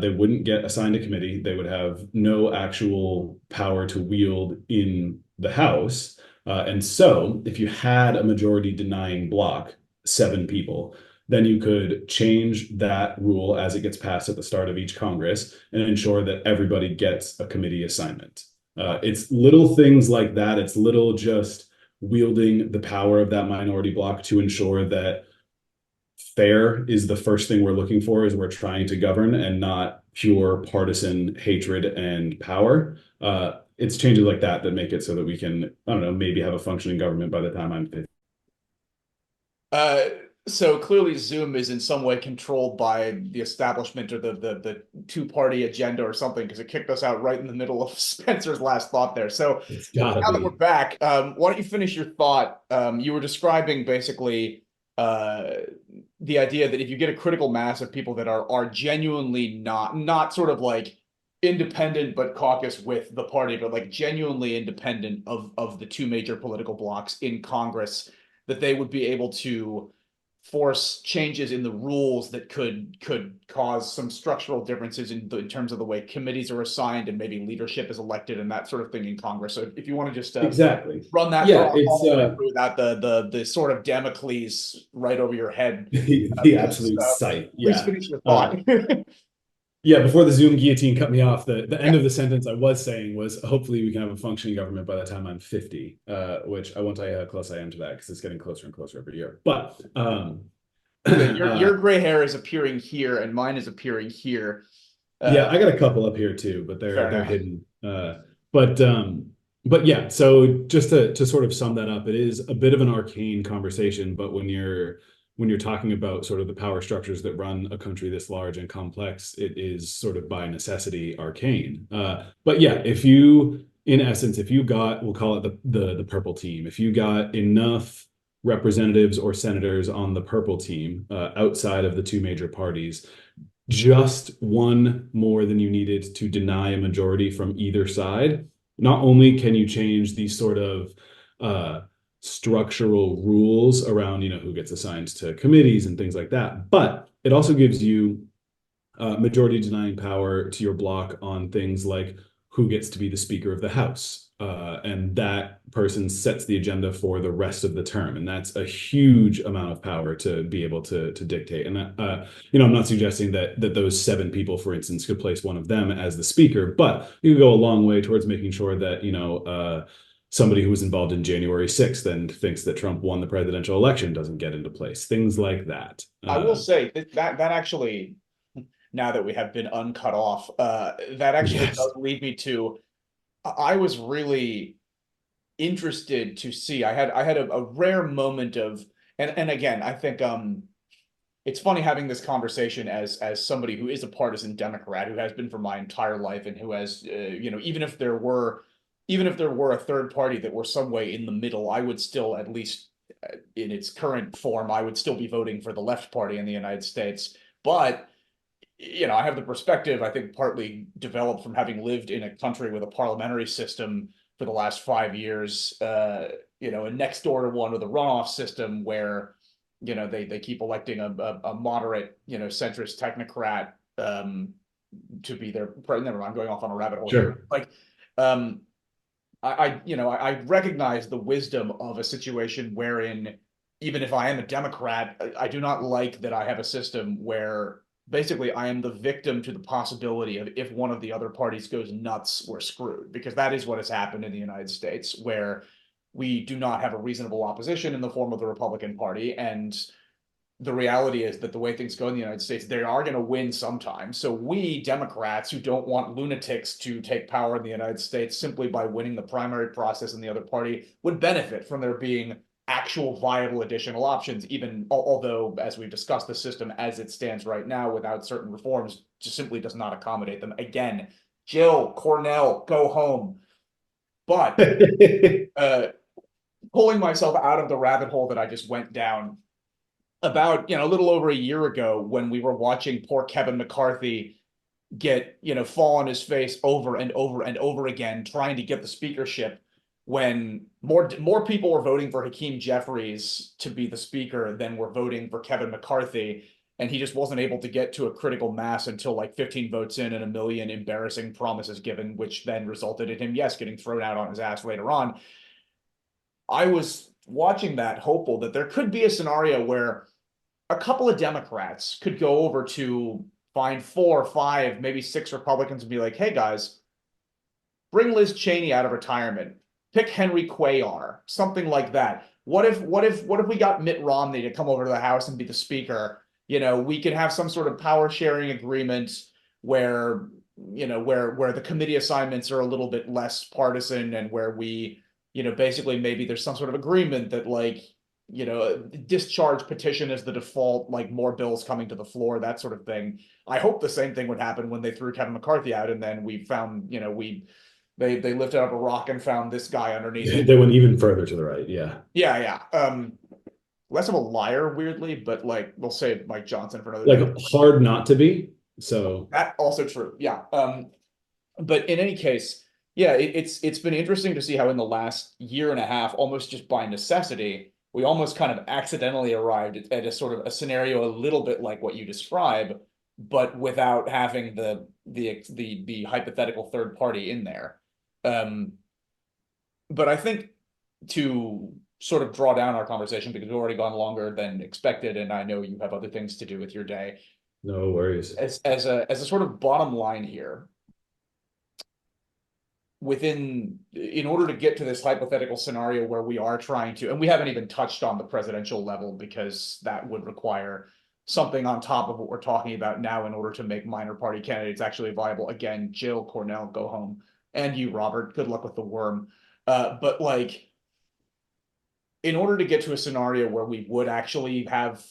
they wouldn't get assigned a committee. They would have no actual power to wield in the House. And so if you had a majority denying block, 7 people, then you could change that rule as it gets passed at the start of each Congress and ensure that everybody gets a committee assignment. It's little things like that. It's little just wielding the power of that minority block to ensure that fair is the first thing we're looking for as we're trying to govern, and not pure partisan hatred and power. It's changes like that that make it so that we can, I don't know, maybe have a functioning government by the time I'm 50. So clearly Zoom is in some way controlled by the establishment or the two-party agenda or something, because it kicked us out right in the middle of Spencer's last thought there. So It's now gotta that we're be. back, why don't you finish your thought? You were describing basically the idea that if you get a critical mass of people that are genuinely not sort of like independent but caucus with the party, but like genuinely independent of the two major political blocs in Congress, that they would be able to force changes in the rules that could cause some structural differences in terms of the way committees are assigned and maybe leadership is elected and that sort of thing in Congress. So if you want to just Exactly. run that Yeah, thought it's all the way through without the sort of Damocles right over your head, the please absolute sight. please Yeah. finish your thought. Yeah, before the Zoom guillotine cut me off, the end of the sentence I was saying was hopefully we can have a functioning government by the time I'm 50, which I won't tell you how close I am to that because it's getting closer and closer every year. But Your gray hair is appearing here and mine is appearing here. yeah, I got a couple up here too, but Fair they're enough. hidden. But but yeah, so just to sort of sum that up, it is a bit of an arcane conversation, but when you're talking about sort of the power structures that run a country this large and complex, it is sort of by necessity arcane. But yeah, if you, in essence, if you got, we'll call it the purple team, if you got enough representatives or senators on the purple team outside of the two major parties, just one more than you needed to deny a majority from either side, not only can you change these sort of structural rules around, who gets assigned to committees and things like that, but it also gives you majority denying power to your bloc on things like who gets to be the Speaker of the House. And that person sets the agenda for the rest of the term. And that's a huge amount of power to be able to dictate. And I'm not suggesting that those 7 people, for instance, could place one of them as the speaker, but you could go a long way towards making sure that, somebody who was involved in January 6th and thinks that Trump won the presidential election doesn't get into place. Things like that. I will say that actually, now that we have been uncut off, that actually Yes. does lead me to, I was really interested to see. I had a rare moment of, and again, I think it's funny having this conversation as somebody who is a partisan Democrat who has been for my entire life and who has even if there were a third party that were some way in the middle, I would still, at least in its current form, I would still be voting for the left party in the United States. But I have the perspective, I think, partly developed from having lived in a country with a parliamentary system for the last 5 years, and next door to one with a runoff system where, they keep electing a moderate, centrist technocrat to be their president. Never mind, I'm going off on a rabbit hole here. Sure. Like, I recognize the wisdom of a situation wherein, even if I am a Democrat, I do not like that I have a system where basically I am the victim to the possibility of, if one of the other parties goes nuts, we're screwed, because that is what has happened in the United States, where we do not have a reasonable opposition in the form of the Republican Party. And the reality is that the way things go in the United States, they are going to win sometime. So we Democrats who don't want lunatics to take power in the United States simply by winning the primary process in the other party would benefit from there being actual viable additional options, even although, as we've discussed, the system as it stands right now without certain reforms just simply does not accommodate them. Again, Jill, Cornell, go home. But pulling myself out of the rabbit hole that I just went down, about a little over a year ago, when we were watching poor Kevin McCarthy get fall on his face over and over and over again trying to get the speakership, when more people were voting for Hakeem Jeffries to be the speaker than were voting for Kevin McCarthy, and he just wasn't able to get to a critical mass until like 15 votes in and a million embarrassing promises given, which then resulted in him, yes, getting thrown out on his ass later on. I was watching that, hopeful that there could be a scenario where a couple of Democrats could go over to find 4 or 5, maybe 6 Republicans and be like, hey guys, bring Liz Cheney out of retirement, pick Henry Cuellar, something like that. What if we got Mitt Romney to come over to the House and be the speaker? We could have some sort of power sharing agreement where, where the committee assignments are a little bit less partisan, and where we, basically maybe there's some sort of agreement that, like, discharge petition is the default, like more bills coming to the floor, that sort of thing. I hope the same thing would happen when they threw Kevin McCarthy out, and then we found, they lifted up a rock and found this guy underneath it. They went even further to the right. Yeah. Yeah. Less of a liar, weirdly, but like, we'll save Mike Johnson for another Like day. hard not to be. So that also true. Yeah. But in any case, yeah, it's been interesting to see how in the last year and a half, almost just by necessity, we almost kind of accidentally arrived at a sort of a scenario a little bit like what you describe, but without having the hypothetical third party in there. Um, but I think to sort of draw down our conversation because we've already gone longer than expected, and I know you have other things to do with your day. No worries. As a sort of bottom line here, in order to get to this hypothetical scenario where we are trying to, and we haven't even touched on the presidential level because that would require something on top of what we're talking about now in order to make minor party candidates actually viable. Again, Jill, Cornell, go home. And you, Robert, good luck with the worm. But like, in order to get to a scenario where we would actually have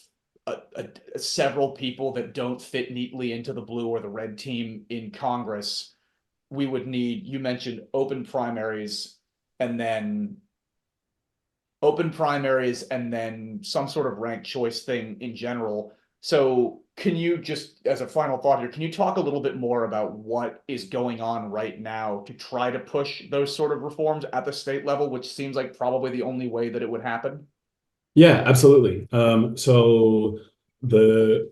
several people that don't fit neatly into the blue or the red team in Congress, we would need, you mentioned and then open primaries and then some sort of ranked choice thing in general. So can you just, as a final thought here, can you talk a little bit more about what is going on right now to try to push those sort of reforms at the state level, which seems like probably the only way that it would happen? Yeah, absolutely. So the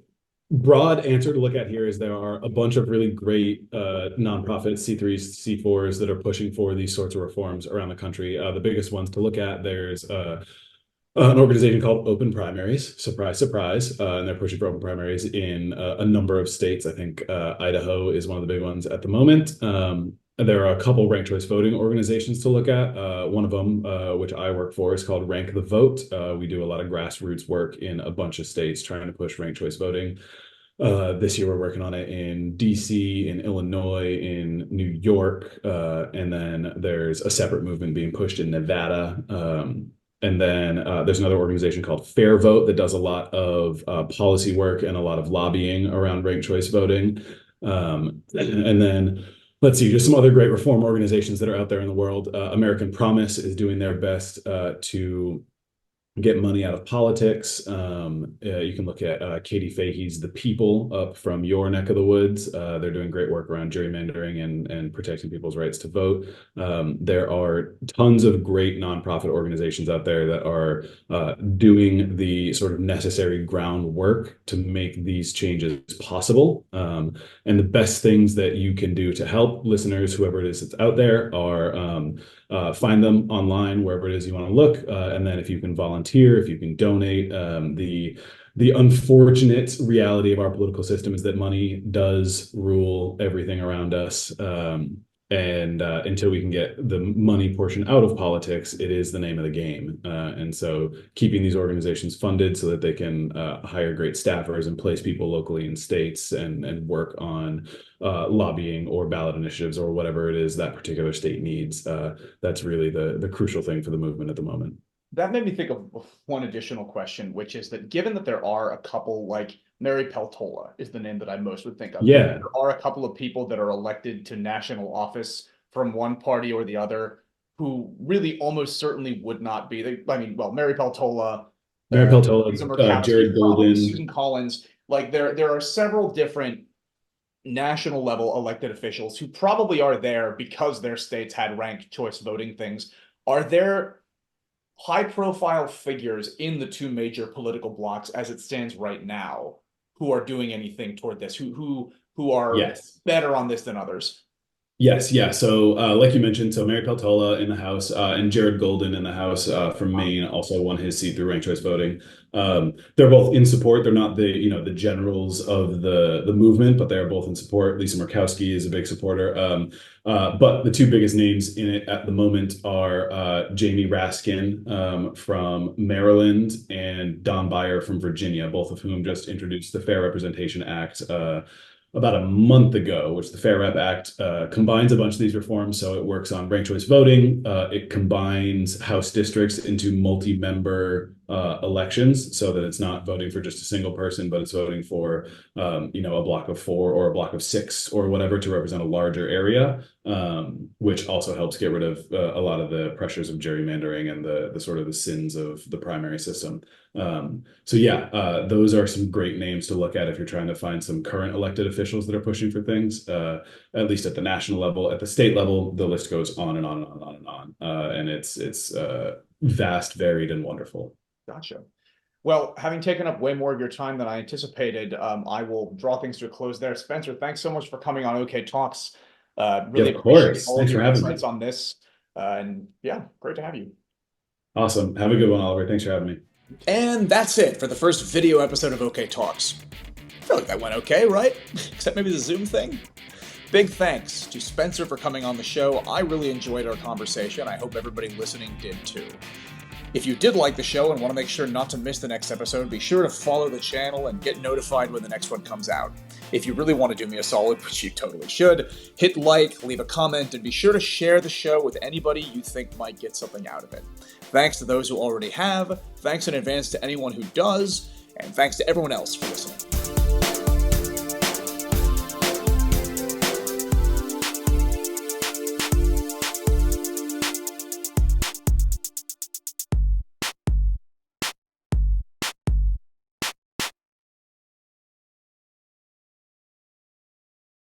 broad answer to look at here is there are a bunch of really great nonprofit C3s, C4s that are pushing for these sorts of reforms around the country. The biggest ones to look at, there's an organization called Open Primaries. Surprise, surprise. And they're pushing for open primaries in a number of states. I think Idaho is one of the big ones at the moment. There are a couple ranked choice voting organizations to look at. One of them, which I work for, is called Rank the Vote. We do a lot of grassroots work in a bunch of states trying to push ranked choice voting. This year, we're working on it in DC, in Illinois, in New York, and then there's a separate movement being pushed in Nevada. And then there's another organization called Fair Vote that does a lot of policy work and a lot of lobbying around ranked choice voting. And then let's see, just some other great reform organizations that are out there in the world. American Promise is doing their best to get money out of politics. You can look at Katie Fahey's The People up from your neck of the woods. They're doing great work around gerrymandering and protecting people's rights to vote. There are tons of great nonprofit organizations out there that are doing the sort of necessary groundwork to make these changes possible. And the best things that you can do to help listeners, whoever it is that's out there, are find them online wherever it is you want to look, and then if you can volunteer, if you can donate. The unfortunate reality of our political system is that money does rule everything around us, and until we can get the money portion out of politics, it is the name of the game. And so keeping these organizations funded so that they can hire great staffers and place people locally in states and work on lobbying or ballot initiatives or whatever it is that particular state needs. That's really the crucial thing for the movement at the moment. That made me think of one additional question, which is that given that there are a couple, like Mary Peltola is the name that I most would think of. Yeah. There are a couple of people that are elected to national office from one party or the other who really almost certainly would not be. I mean, well, Mary Peltola, Mary Peltola, Lisa Murkowski, Jared probably Golden. Susan Collins. Like there are several different national level elected officials who probably are there because their states had ranked choice voting things. Are there high profile figures in the two major political blocs as it stands right now who are doing anything toward this, who are Yes. better on this than others? Yes, yeah. So, like you mentioned, so Mary Peltola in the House and Jared Golden in the House from Maine also won his seat through ranked choice voting. They're both in support. They're not the generals of the movement, but they are both in support. Lisa Murkowski is a big supporter. But the two biggest names in it at the moment are Jamie Raskin from Maryland and Don Beyer from Virginia, both of whom just introduced the Fair Representation Act about a month ago, which the Fair Rep Act combines a bunch of these reforms. So it works on ranked choice voting. It combines House districts into multi-member elections so that it's not voting for just a single person, but it's voting for, a block of 4 or a block of 6 or whatever to represent a larger area, which also helps get rid of a lot of the pressures of gerrymandering and the sort of the sins of the primary system. So yeah, those are some great names to look at if you're trying to find some current elected officials that are pushing for things, at least at the national level. At the state level, the list goes on and on and on and on. And it's vast, varied, and wonderful. Gotcha. Well, having taken up way more of your time than I anticipated, I will draw things to a close there. Spencer, thanks so much for coming on OK Talks. Yeah, Really of appreciate course. all of Thanks for your having me. insights on this. And yeah, great to have you. Awesome. Have a good one, Oliver. Thanks for having me. And that's it for the first video episode of OK Talks. I feel like that went okay, right? Except maybe the Zoom thing. Big thanks to Spencer for coming on the show. I really enjoyed our conversation. I hope everybody listening did too. If you did like the show and want to make sure not to miss the next episode, be sure to follow the channel and get notified when the next one comes out. If you really want to do me a solid, which you totally should, hit like, leave a comment, and be sure to share the show with anybody you think might get something out of it. Thanks to those who already have, thanks in advance to anyone who does, and thanks to everyone else for listening.